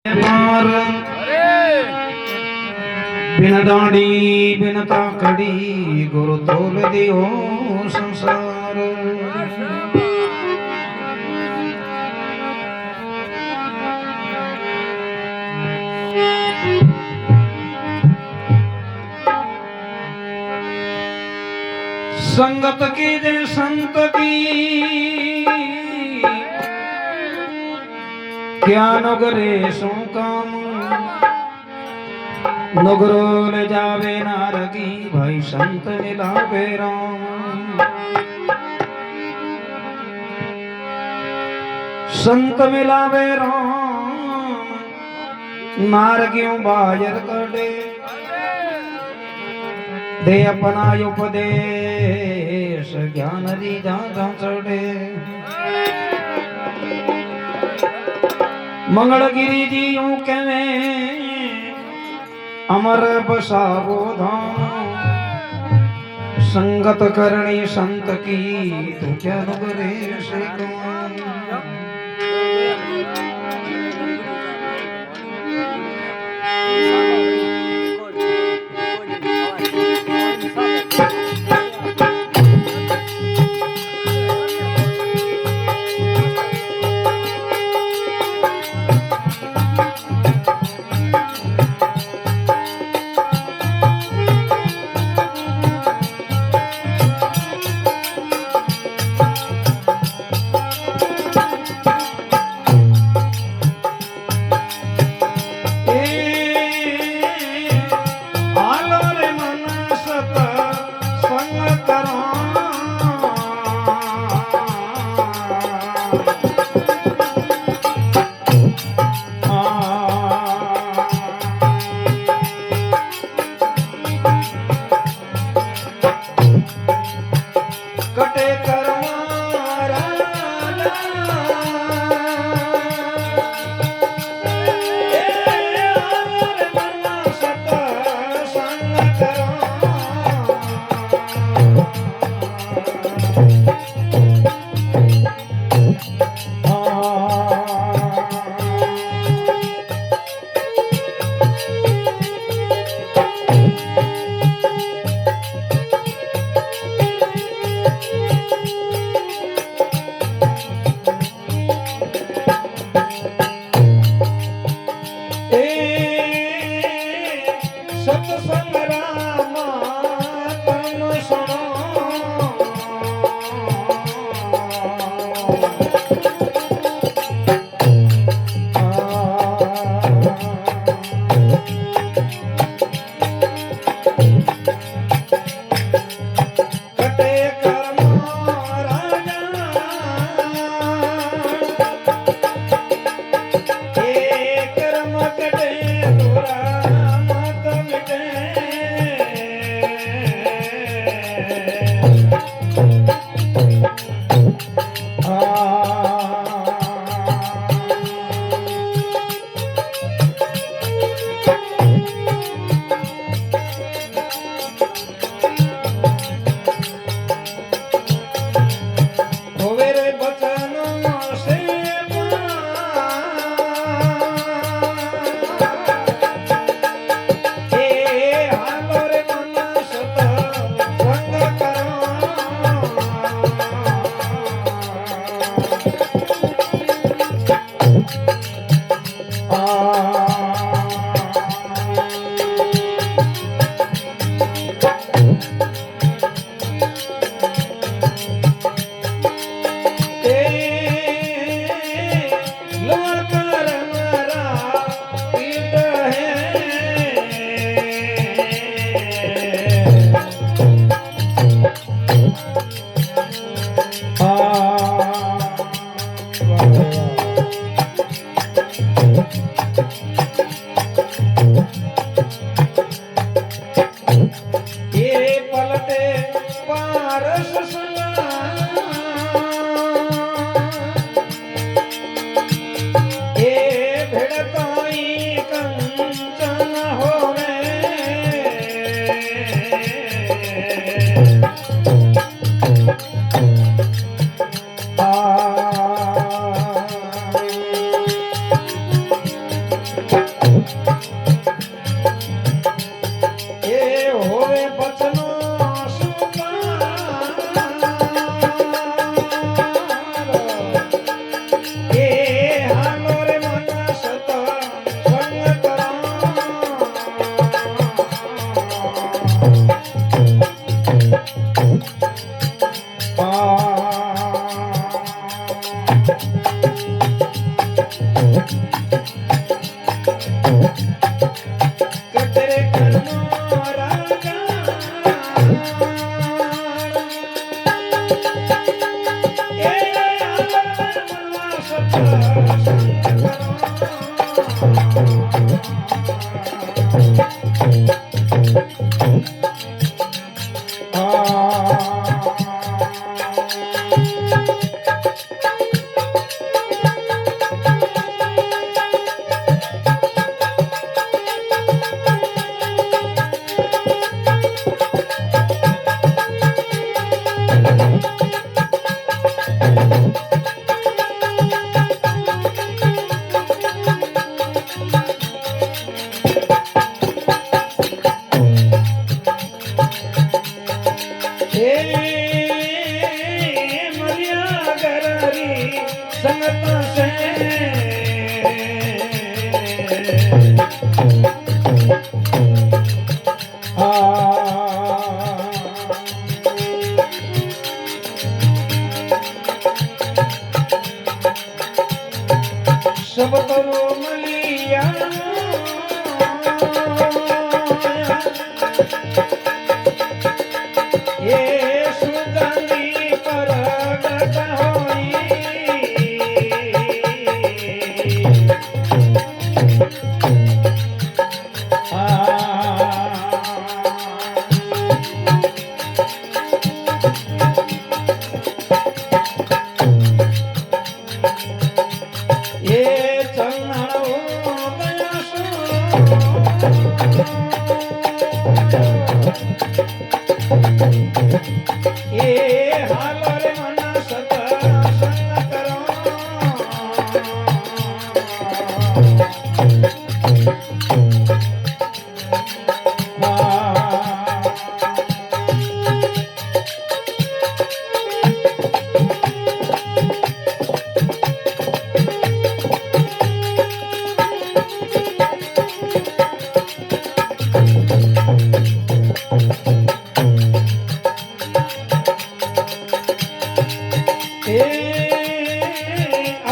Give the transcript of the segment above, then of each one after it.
पार बिन दाड़ी बिन ताकड़ी गुरु तोल दियो संसार। संगत की जय संत की क्या नगरे सो काम नगरो ले जावे नारगी भाई संत मिलावे राम। संत मिलावे राम नारगियों बाजर कटे दे अपना उपदेश ज्ञान दी जा चढ़े। मंगलगिरी जी यूं कहवे अमर बसावो धाम संगत करनी संत की तू क्या नुगरे से कौन। सब करो मलिया ये सुगंधी परगट होई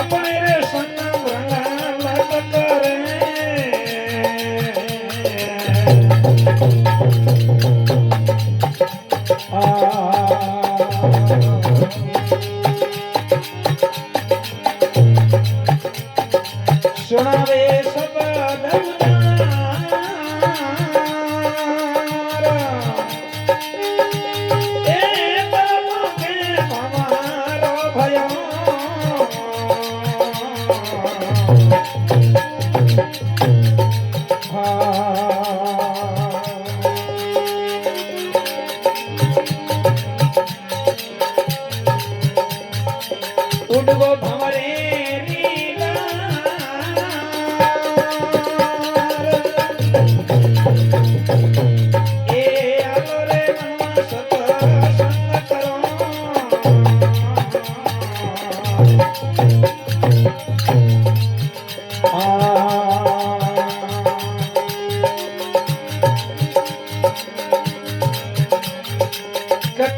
अपने रे सन्नम लग करे सुनावे सब उड़गो भंवरे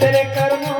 तेरे कर्मों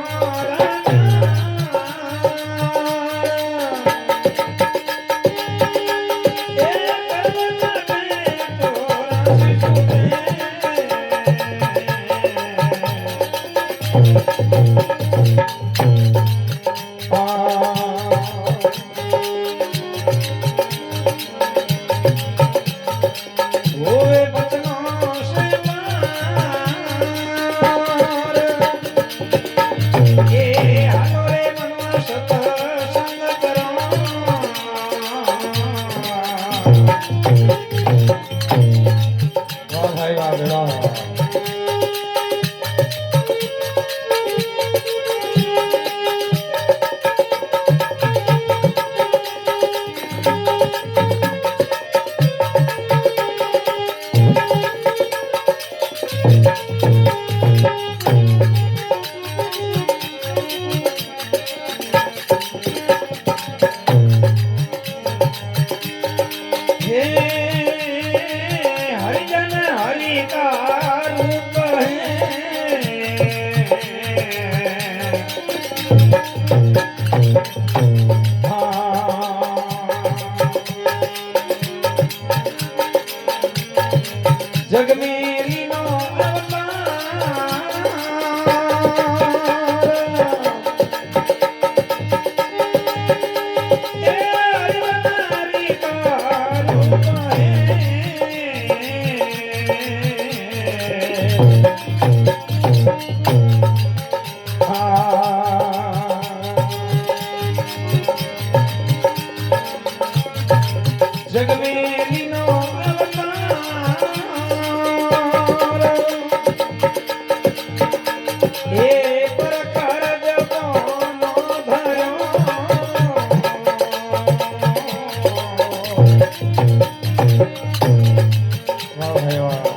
जग मेरी नो भाई वाह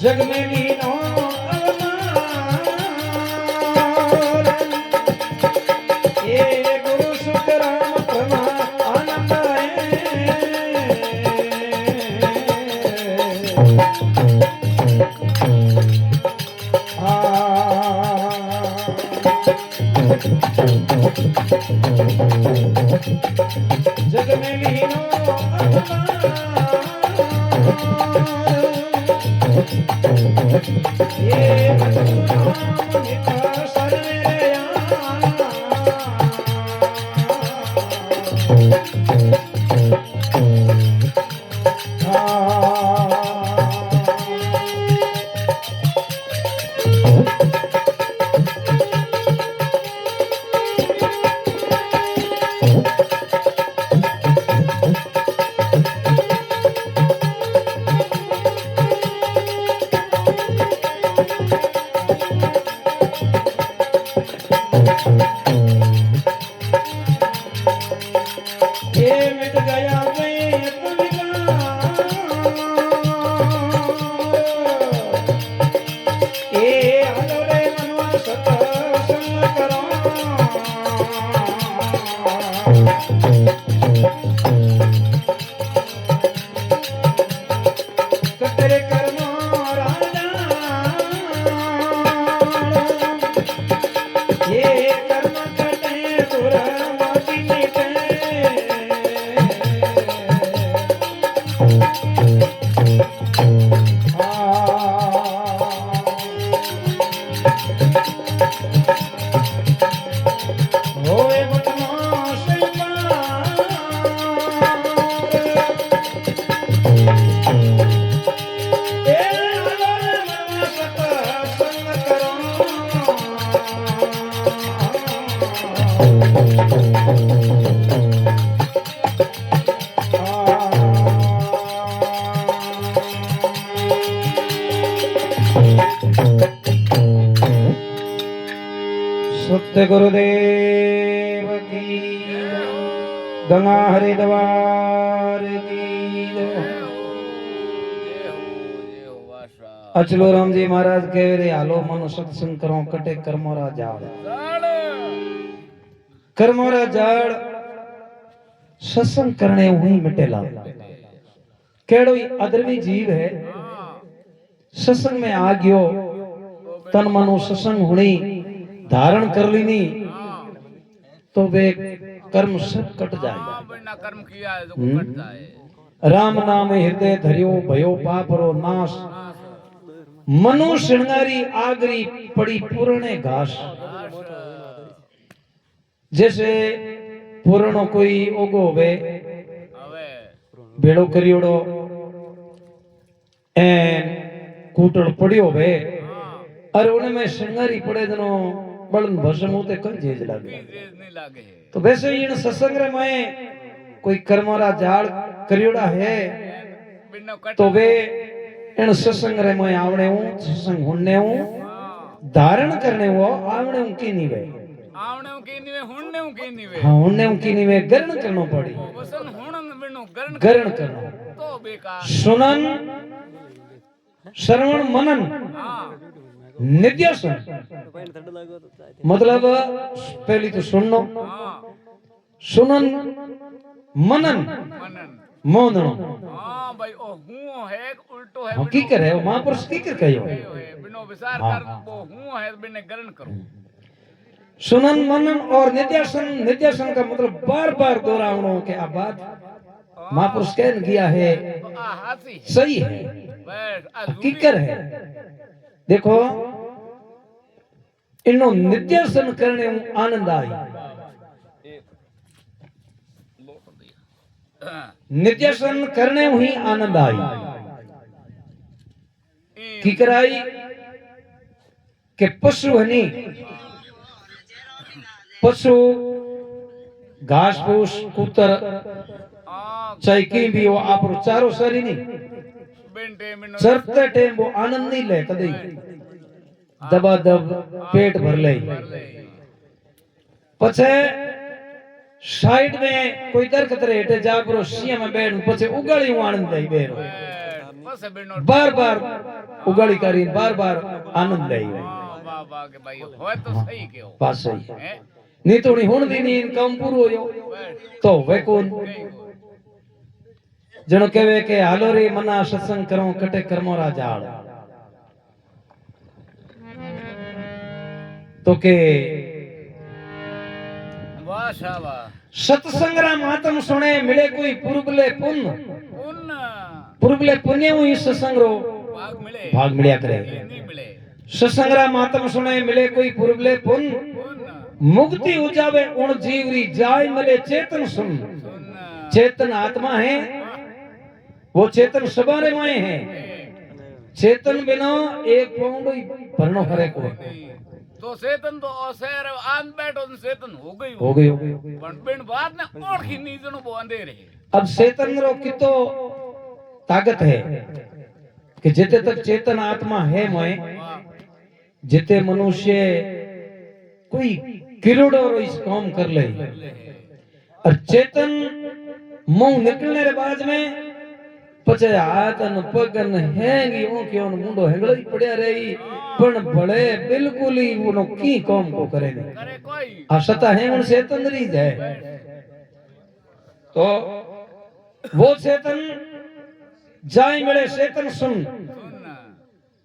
जग में लीनो अवतार ये गुरु सुख राम प्रमा आनंद जग में लीनो ये मिट गया तेरे कर्मों राजा ये कर्म कटे दुर्मति मिटे होए बदमाश सत्य गुरुदेव की गंगा हरिद्वार की अचलो राम जी महाराज कह रहे हालो मनो सत्संग करो कटे कर्मोरा जाड़ कर्मोरा जाड़ सत्संग करने वही मिटेला केड़ो अदरवी जीव है सत्संग में आ गयो तन मनो सत्संग हुई धारण कर ली तो वे कर्म सब कट जाएगा कर्म किया है तो कट जाए राम नाम हृदय धरियो भयो पाप रो नाश मनु श्रृंगारी आगरी पड़ी पूर्णे घास जैसे पूर्णो कोई ओगो वे भेड़ो करियोड़ो एन कूटड़ पड़ियो वे और उनमें श्रृंगारी पड़े जनो बलन भस्म होते कौन चीज लागे चीज नहीं लागे है तो वैसे ही इन सत्संग रे में कोई कर्मरा जाल करियोड़ा है बिनो कट तो वे इन सत्संग रे में आवणे हूं सत्संग होने हूं धारण करने वो आवणे हूं की नहीं वे आवणे की नहीं वे हुणने की नहीं वे हाँ होने हूं की नहीं वे गरण करनो पड़ी वसन हुणन बिनो गरण गरण करनो तो बेकार सुनन श्रवण मनन हां निध्यासन मतलब पहली तो सुननो हां सुनन मनन मनन मोदनो हां भाई ओ हूं है उल्टो है हकीकत है वो महापुरुष की कर कहियो बिनो विचार हाँ, कर वो हूं है बिने गरण करो सुनन मनन और निध्यासन निध्यासन का मतलब बार बार दोहरावनो के आ बात महापुरुष कह दिया है तो आ हाथी सही है बैठ आ हकीकत है देखो इनो निध्यासन करने में आनंद आई निध्यासन करने में ही आनंद आई की कराई के पशु हनी पशु घास फूस कूतर चाहे की भी वो आप चारो सरी नहीं चरते टेम वो आनंद नहीं ले कदे दबा दब पेट भर ले पछे साइड में कोई दरखत रे हेठे जाबरो सिया में बैठ पछे उगाड़ी हूं आनंद ले बेरो बार बार उगाड़ी करी बार बार आनंद ले वाह वाह के भाई होय तो सही केओ बात सही है नहीं तो नहीं हुन दी नहीं काम पूरो होयो तो वे कौन जणो कहे के हालो रे मना सत्संग करो कटे कर्मोरा जाड़ तो के वाह शाबाश सत्संग रा मातम सुने मिले कोई पुरबले पुण्य पुण्य पुरबले पुण्य हुई सत्संग रो भाग मिलिया करे नहीं मिले सत्संग रा मातम सुने मिले कोई पुरबले पुण्य पुण्य मुक्ति उजावे उन जीवरी जाय मिले चेतन सुन चेतन आत्मा है वो चेतन सबारे माए है चेतन बिना एक पाउंड ही भरनो हरे को तो चेतन तो असेर आन बैठो चेतन हो गई पण बिन बात ने ओळखी नी जनो बो अंधेरे अब चेतन रो कितो ताकत है कि जिते तक चेतन आत्मा है मोए जिते मनुष्य कोई किरोड़ो रो इस काम कर ले और चेतन मुंह निकलने रे बाद में पचे हाथ न पगन हैंगी ओ के ओन मुंडो हेंगलो ही पड़या रही पण भले बिल्कुल ही वो की काम को करे नहीं करे कोई आ सता है उन चेतन री है तो वो चेतन जाय मिले चेतन सुन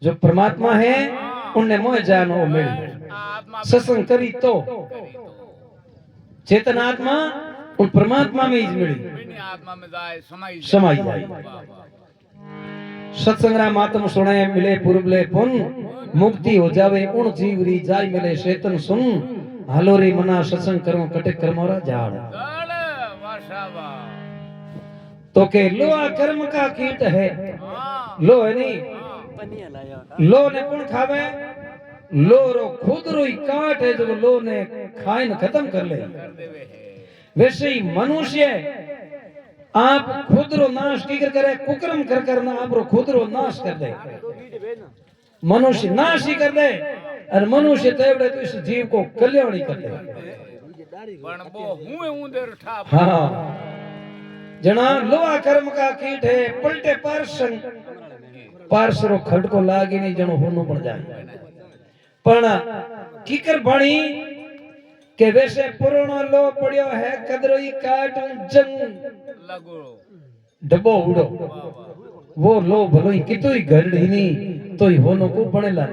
जो परमात्मा है उन्हें मोह जानो मिले सत्संग करी तो चेतन आत्मा उन परमात्मा में ही मिली आत्मा में जाए समाई जाए सत्संग रा मातम सुने मिले पुरबले पुन मुक्ति हो जावे उन जीवरी जाय मिले चेतन सुन हालो रे मना सत्संग करो कटे कर्मोरा झाड़ तो के लोहा कर्म का कीट है लो है नहीं लो ने कौन खावे लो रो खुद रो ही काट है जो लो ने खाए न खत्म कर ले वैसे ही मनुष्य आप खुद रो नाश की करे कुकर्म कर करना आप रो खुद रो नाश कर दे मनुष्य नाश ही कर दे और मनुष्य तेवड़े तो इस जीव को कल्याण ही कर दे पण वो हुए उंदर ठा हाँ जना लोहा कर्म का कीट है पलटे पार्सन पार्सरो खड़को लागी नहीं जनो होनो पड़ जाए पण कीकर बणी के वैसे पुरानो लो पड़ियो है कदरोई काट जंग लगो डब्बो उड़ो वो लो भलो ही कितो ही घरड़ी नहीं तो ही होनो को बनेला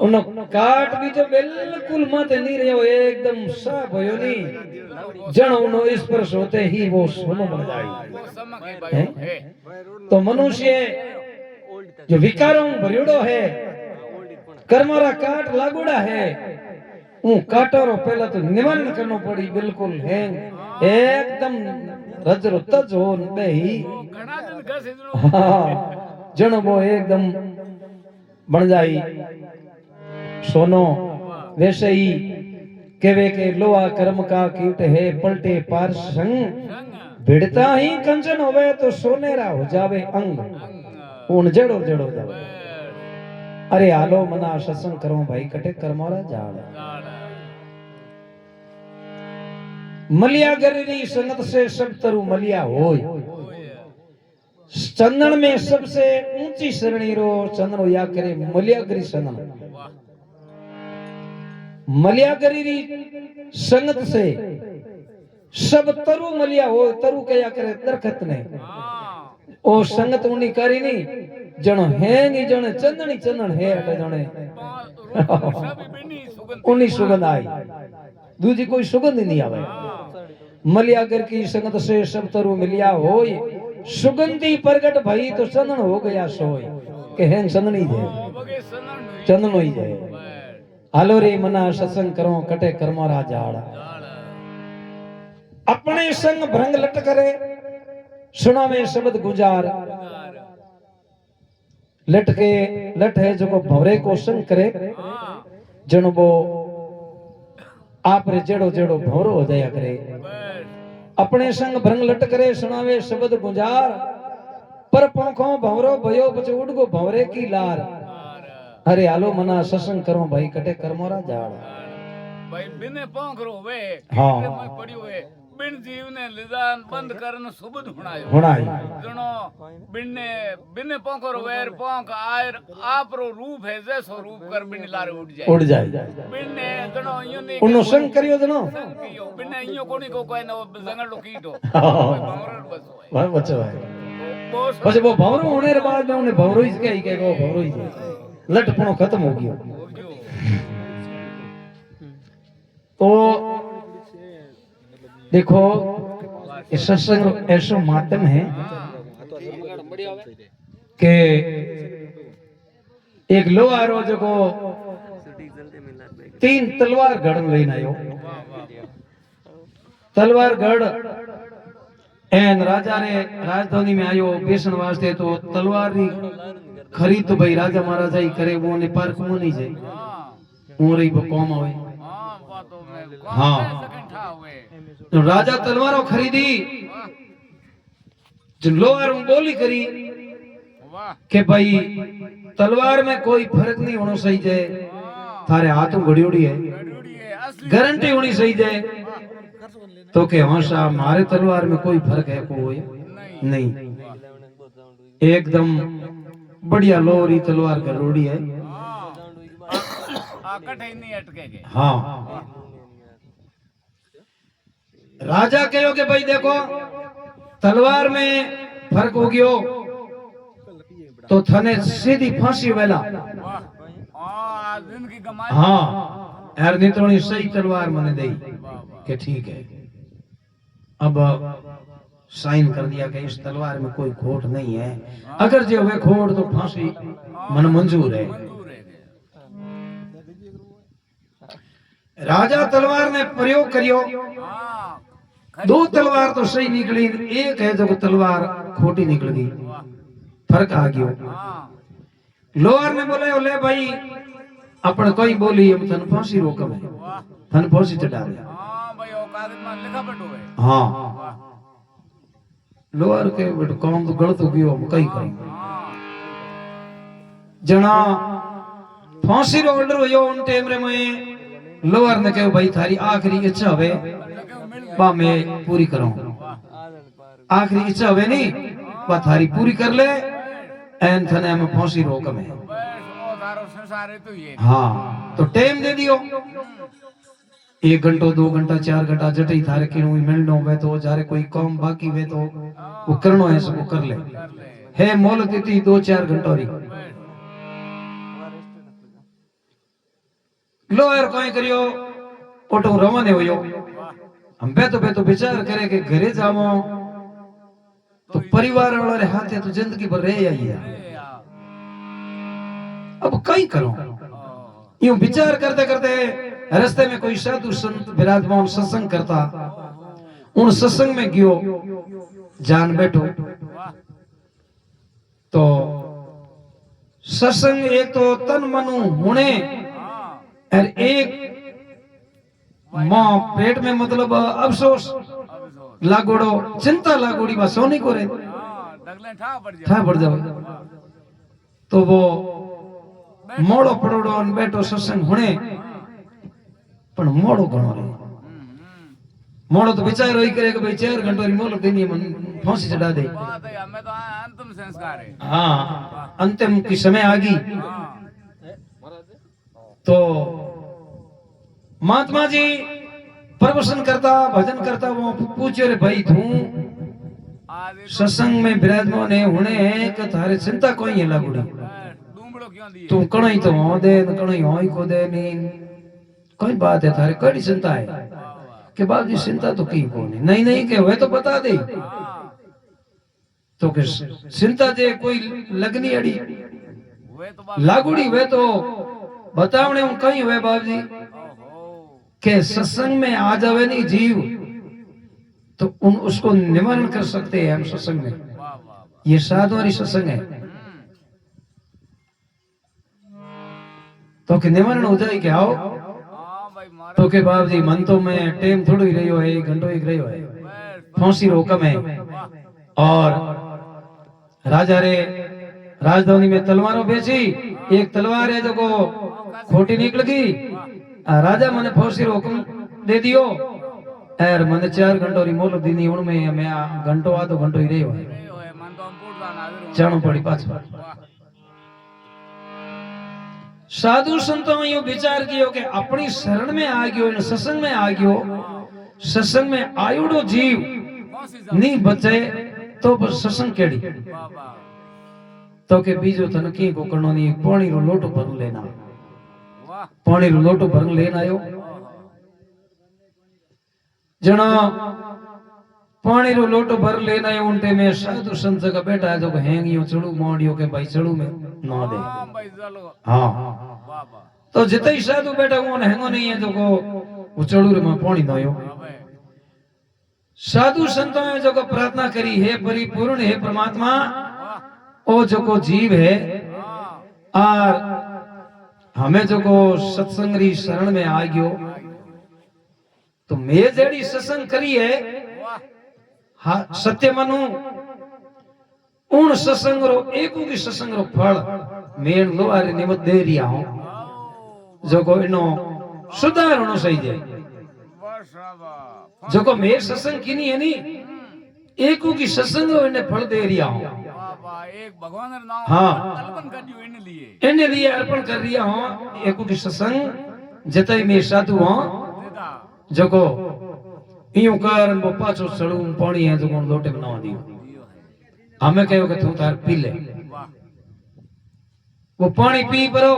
उनो काट भी जो बिल्कुल मत नहीं रहो एकदम साफ होयो नहीं जण उनो इस पर सोते ही वो सोनो बन जाए तो मनुष्य जो विकारों भरियोड़ो है कर्मरा काट लागोड़ा है ऊ काटोरो पहला तो निवारण करनो पड़ी बिल्कुल है एकदम रजरो तज हो बे ही जण वो एकदम बन जाई सोनो। वैसे ही केवे के लोहा कर्म का कीट है पलटे पार संग भिड़ता ही कंचन होवे तो सोनेरा हो जावे अंग ऊन जड़ो जड़ो जावे। अरे आलो मना सत्संग करो भाई कटे कर्मोरा जाड़। मलिया गरी संगत से सब तरु मलिया होय। चंदन में सबसे ऊंची श्रेणी रो चंदन या करे मलियागरी चंदन। मलियागरी संगत से सब तरु मलिया हो। तरु कया करे दरखत ने ओ संगत उनी करी नी जणो है नी जण चंदनी चंदन है अटे जणे उनी सुगंध आई दूजी कोई सुगंध नहीं आवे। मलियागर की संगत से सब तरु मिलिया होय सुगंधी प्रगट भई तो चंदन हो गया सोय के हैं चंदनी जे चंदन होई जाए। हालो रे मना सत्संग करो कटे कर्मोरा जाड़। अपने संग भ्रंग लट करे सुनावे शब्द गुजार। लट के लट है जो को भवरे को संग करे जन वो आप रे जेड़ो जेड़ो भवरो हो जाया करे। अपने संग भ्रंग लट करे सुनावे शब्द गुजार पर पंखों भवरो भयो बच उड़गो भवरे की लार। अरे आलो मना सत्संग करो भाई कटे कर्मोरा जाड़। भाई बिने पंखरो वे हाँ मैं पड़ियो वे बिन जीव ने लिदान बंद करन सुबुद हुणायो हुणाई जनो बिने बिने पंखरो वेर पंख आयर आपरो रूप है जैसो रूप कर बिन लारे उड़ जाए बिने जनो यूं नहीं उनो संग करियो जनो बिने यूं कोनी को कोई ना जंगल लो कीटो भंवरो बस भाई बच्चो है बस वो भंवरो होने के बाद में उन्हें भंवरो ही के वो भंवरो ही लटपणो खत्म हो गयो। तो देखो इस सत्संग ऐसा माध्यम है कि एक लोहारो जो को 3 तलवार गढ़ लेना आयो। तलवार गढ़ एन राजा ने राजधानी में आयो बेसन वास्ते तो तलवार री खरीद तो भाई राजा महाराजा ही करे वो ने पार्क में नहीं जाए वो रही वो कौम होए। हाँ तो राजा तलवारों खरीदी जो लोहार बोली करी कि भाई तलवार में कोई फर्क नहीं होना सही जाए थारे हाथों घड़ियोड़ी है गारंटी होनी सही जाए तो के हमेशा मारे तलवार में कोई फर्क है कोई नहीं एकदम बढ़िया लोहरी तलवार गरोड़ी है। हाँ राजा कहो कि भाई देखो तलवार में फर्क हो गयो तो थने सीधी फांसी वेला। हाँ यार नहीं तो सही तलवार मैंने दी कि ठीक है अब साइन कर दिया कि इस तलवार में कोई खोट नहीं है अगर जो वे खोट तो फांसी मन मंजूर है। राजा तलवार ने प्रयोग करियो 2 तलवार तो सही निकली एक है जो तलवार खोटी निकल गई फर्क आ गयो। लोहार ने बोले ओले भाई अपन कोई बोली हम थन फांसी रोकम है थन फांसी चढ़ा दे। हाँ लोहार के काम तो गलत हो गयो हम कई करेंगे जना फांसी रो ऑर्डर होयो उन टाइम रे में लोहार ने कहो भाई थारी आखिरी इच्छा होवे बा मैं पूरी करूं। आखिरी इच्छा होवे नहीं बा थारी पूरी कर ले एन थने में फांसी रोकम है। हाँ तो टाइम दे दियो 1 घंटो 2 घंटा 4 घंटा जटे थारे किणो मिलनो वे तो जारे कोई काम बाकी वे तो वो करनो है सब कर ले है मोहलत इतनी 2-4 घंटो री। लोहार कोई करियो ओटो रवाने होयो हम बेतो विचार करे कि घरे जावो तो परिवार वाले हाथे तो जिंदगी भर रह आई है अब कई करो। यूं विचार करते करते रास्ते में कोई साधु संत विराजमान सत्संग करता उन सत्संग में गयो जान बैठो तो सत्संग एक तो तन मनु हुणे हाँ और एक मां पेट में मतलब अफसोस अफसोस लागोड़ो चिंता लागोड़ी बा सोनी को रे हाँ दगले ठा पड़ था जाए पड़ जावे तो वो मोड़ो पड़ोड़ो अन बैठो सत्संग हुणे पण मोड़ो घणो रे मोड़ो तो विचार ही करे कि भाई 4 घंटों री मोहलत देनी है, मन फांसी चढ़ा दे। बात है हमें तो अंतिम संस्कार है हाँ अंतिम की समय आ गई हाँ तो महात्मा जी प्रवचन करता भजन करता वो पूछो रे भाई तू आज एक सत्संग में विराजमान है हुणे है कि थारे चिंता कोई है लागुड़ी डूमड़ो क्यों दिए तू कणई तो हो दे न कणई होई को दे नी कोई बात है थारे कड़ी चिंता है कि बाप जी चिंता तो की को नहीं नहीं के वे तो बता दे हाँ तो कि चिंता जे कोई लगनी अड़ी वे तो बात लागुड़ी वे तो बतावने हूं कहीं वे बाप जी ओहो के सत्संग में आ जावे नहीं जीव तो उन उसको निवारण कर सकते हैं हम सत्संग में। वाह वाह वाह ये साधुवारी सत्संग है तो कि निवारण हो जाए क्या हो हाँ भाई मारे तो के बाप जी मन तो में टेम थोड़ो ही रहियो है 1 घंटो ही रहियो है फांसी रोकम है और राजा रे राजधानी में तलवारों बेची एक तलवार है जो को खोटी निकल गई राजा मने फांसी रो हुक्म दे दियो और मने 4 घंटो री मोहलत दीनी उनमें मैं घंटो आधो घंटो ही रहियो है मन तो हम पूट दान हाजिर हूँ जानो पड़ी पाछो। वाह साधु संतों यो विचार कियो कि अपनी शरण में आ गयो इन सत्संग में आ गयो सत्संग में आयुड़ो जीव कौन सी नहीं बचे तो बस सत्संग केड़ी वाह वाह तो के बीजो तन की को करनो नहीं पानी रो लोटो भर लेना वाह पानी रो लोटो भर लेना आयो जना पानी रो लोटो भर लेना है उनते में साधु संत का बेटा है जो हैंगियो चढ़ू मोड़ियो के भाई चढ़ू में ना दे हाँ भाई चलो हाँ वाह वाह तो जिते ही साधु बेटा वो हैंगो नहीं है जो को वो चढ़ू रे में पानी नयो हाँ भाई साधु संतों ने जो को प्रार्थना करी है परिपूर्ण है परमात्मा वाह ओ जो को जीव है हाँ और हमें जो को सत्संग री शरण में आ गयो तो मैं जेड़ी सत्संग करी है वाह हाँ सत्य मनु उन सत्संग रो एकू की सत्संग रो फल मेन लो अरे निमत दे रिया हूं आओ जो को इनो सुधार होनो सही है वाह शाबाश जो को मैं सत्संग की नहीं है नी एकू की सत्संग रो इने फल दे रिया हूं वाह वाह एक भगवान रे नाम हाँ। कल्पन कर दियो इन लिए इने लिए अर्पण कर रिया हूं एकू की सत्संग जतई में साधु हूं देदा जो को इयो कर वो पाछो चढ़ू पानी है जो को लोटे बना दियो दियो है हमें कहो कि तू तार पी ले वाह वो पानी पी परो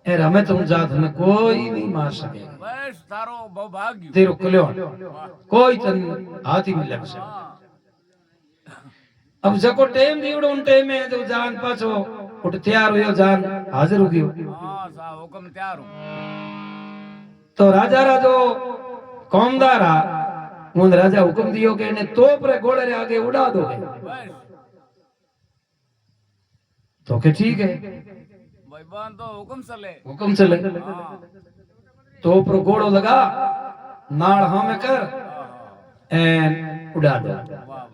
यार हमें तुम जात में कोई नहीं मार सके बस तारो भाग्य तेरो कल्याण वाह कोई तन हाथी में लग सके हाँ अब जको टाइम दीवड़ो उन टाइम में जो जान पाछो उठ तैयार हुयो जान हाजिर हो गयो हाँ सा हुक्म तैयार हूँ तो राजा राजो कौमदार आ उन राजा हुक्म दियो कि इन्हें तोप रे घोड़े रे आगे उड़ा दो बस तो के ठीक है भाई बहन तो हुक्म चले हुक्म चले हाँ तोप रो घोड़ो लगा नाड़ हाँ में कर एन उड़ा दो वाह वाह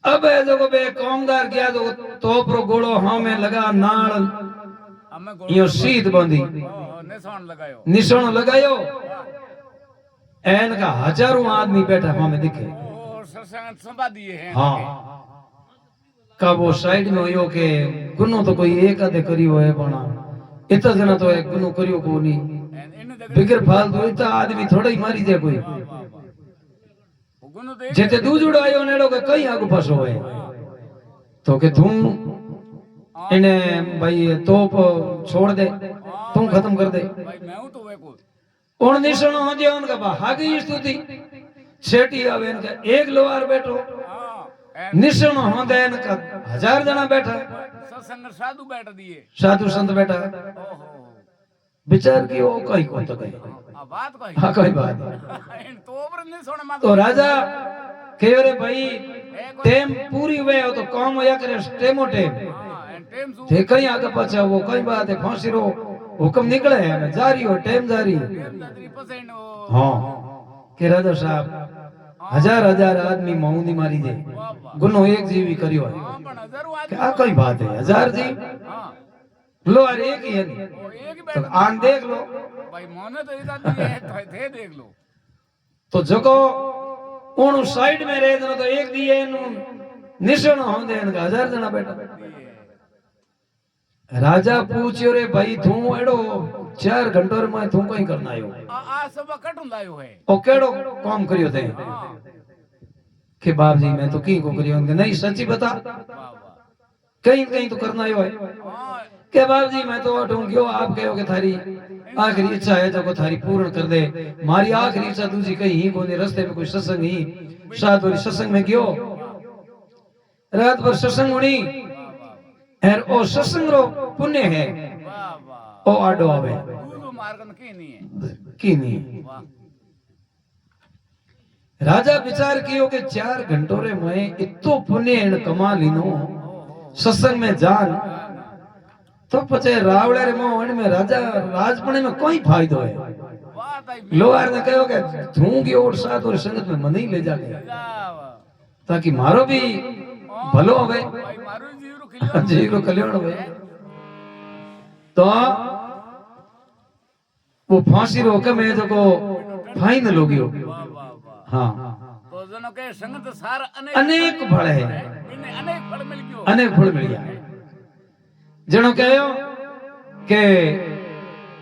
वाह अब है जो को बे कौमदार गया जो तोप रो घोड़ो हाँ में लगा नाड़ हमें यो सीध बंदी निशान लगायो निशान लगायो एन का हजारों आदमी बैठा हाँ में दिखे और सत्संग संभा दिए हैं हाँ का वो साइड में हो के गुनो तो कोई एक आधे करियो है बना इतना जना तो एक गुनो करियो को नहीं इन जगह बिगर फालतू इतना आदमी थोड़ा ही मारी दे कोई हुक्म तो जेते दूजुड़ो आयो नेड़ो के कई आगु फसो है तो के तुम इन्हें भाई तोप छोड़ दे तुम खत्म कर दे भाई मैं हूं तो वे को उन निशानो हो दिया उनका भागी स्तुति छेटी आवे इनका एक लोहार बैठो हाँ निशानो हो दे इनका 1000 जना बैठा सत्संग साधु बैठ दिए साधु संत बैठा ओहो विचार की वो कहीं को तो कहीं बात कही हाँ कोई बात इन तो ऊपर नहीं सोने मत तो राजा कहे रे भाई टेम पूरी हुए हो तो काम होया करे टेमो टेम टेम सु थे कहीं आगे पाछा वो कई बात है फांसी रो हुक्म निकले है मैं जारी हो टेम जारी हाँ के राजा साहब हजार आदमी मौनी मारी दे गुनो एक जीवी करियो है क्या कोई बात है हजार जी लो अरे एक ही है तो आन देख लो भाई मोने तो एक आदमी है थे देख लो तो जको ओणु साइड में रहे तो एक दिए नु निशान होंदे न हजार जना बैठा राजा पूछ्यो रे भाई तू एड़ो 4 घंटो रे मैं तू कई करना आयो आ सब कटुं लायो है ओ केड़ो काम करियो थे के बाप जी मैं तो की को करियो नहीं सच्ची बता कहीं कहीं तो करना आयो है के बाप जी मैं तो अटूं गयो आप कहो के थारी आखिरी इच्छा है जो को थारी पूर्ण कर दे मारी आखिरी इच्छा दूसरी कहीं ही कोने रास्ते में कोई सत्संग ही साथ वाली सत्संग में गयो रात भर सत्संग हुई और ओ सत्संग रो पुण्य है ओ आडो आवे गुरु मार्गन की नहीं राजा विचार कियो के 4 घंटों रे मैं इतो पुण्य इन कमा लीनो सत्संग में जान तो पचे रावड़े रे मोहन में राजा राजपणे में कोई फायदो है लोहार ने कहो के तू की और साथ और संगत में मने ही ले जाके ताकि मारो भी भलो होवे जीव रो कल्याण होवे तो वो फांसी रो के मैं जो को फाइनल हो गयो हां तो जनो के संगत सार अनेक फल है अनेक फल मिल गयो अनेक फल मिल गया जनो कहो के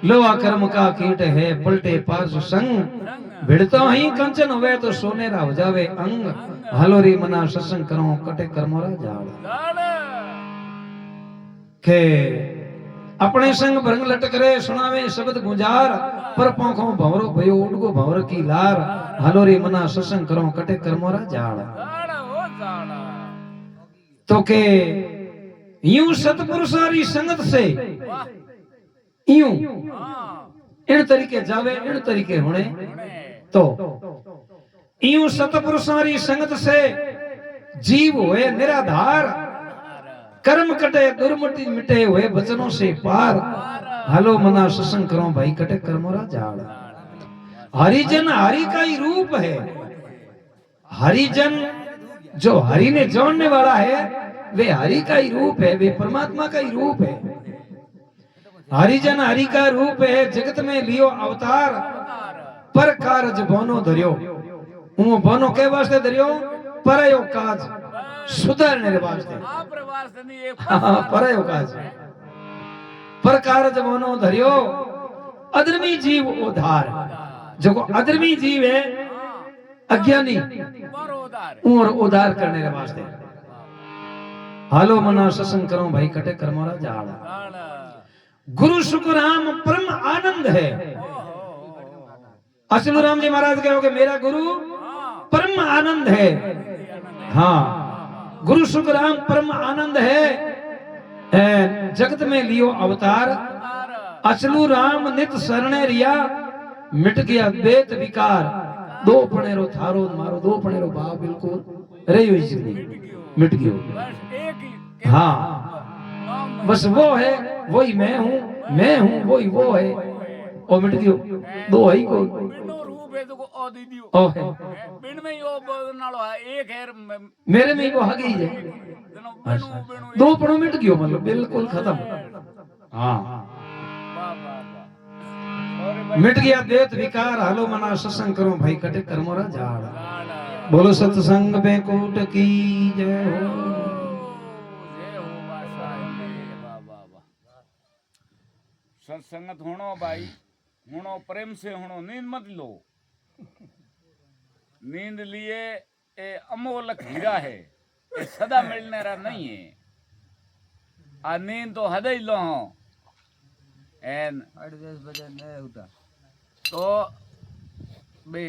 लोहा कर्म का कीट है पलटे पास संग भिड़तो ही कंचन हुए तो सोनेरा हो जावे अंग हलोरी मना सत्संग करो कटे कर्मोरा जाड़ के अपने संग भरंग लटक रे सुनावे शब्द गुंजार पर पोखो भवरो भयो उडगो भवर की लार हलोरी मना सत्संग करो कटे कर्मोरा जाड़ तो के यूं सतपुरुषारी संगत से यूं इन तरीके जावे इन तरीके होने तो यूं सतपुरुषारी संगत से जीव हुए निराधार कर्म कटे दुर्मति मिटे हुए वचनों से पार हलो मना सत्संग करो भाई कटे कर्मोरा जाड़ हरिजन हरि का ही रूप है हरिजन जो हरि ने जानने वाला है वे हरि का ही रूप है वे परमात्मा का ही रूप है हरिजन हरि का रूप है जगत में लियो अवतार पर कारज बोनो धरियो वो बोनो के वास्ते धरियो परयो काज सुधारने रे वास्ते परयो काज पर कारज बोनो धरियो अधर्मी जीव उधार जो अधर्मी जीव है अज्ञानी और उधार करने रे वास्ते हालो मना सत्संग करो भाई कटे कर्मोरा जाड़ गुरु सुख राम परम आनंद है असलू राम जी महाराज कहोगे मेरा गुरु परम आनंद है हाँ गुरु सुख राम परम आनंद है जगत में लियो अवतार असलू राम नित शरणे रिया मिट गया बेत विकार दो पनेरो थारो मारो दो पनेरो भाव बिल्कुल रही जिंदगी मिट गयो हाँ बस वो है वही मैं हूँ वही वो है और मिट गयो दो है ही को रूप है तो को ओ दीदियो ओ है बिन में यो नालो एक है मेरे में वो हगी है दो पड़ो मिट गयो मतलब बिल्कुल खत्म हाँ मिट गया देत विकार हलो मना सत्संग करो भाई कटे कर्मोरा जाड़ बोलो सत्संग बेकूट की जय हो सत्संगत होनो भाई होनो प्रेम से होनो नींद मत लो नींद लिए ए अमोलक हीरा है ये सदा मिलने रहा नहीं है आ नींद तो हद ही लो हो एन 10 बजे नहीं होता तो बे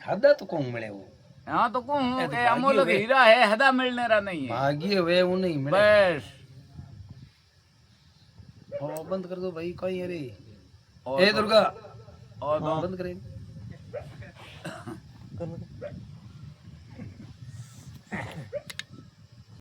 हदा तो कौन मिले वो हाँ तो कहूँ के अमोलक हीरा है हदा मिलने रहा नहीं है भाग्य वे वो नहीं मिले बस ओ बंद कर दो भाई कोई अरे ए दुर्गा और बंद करे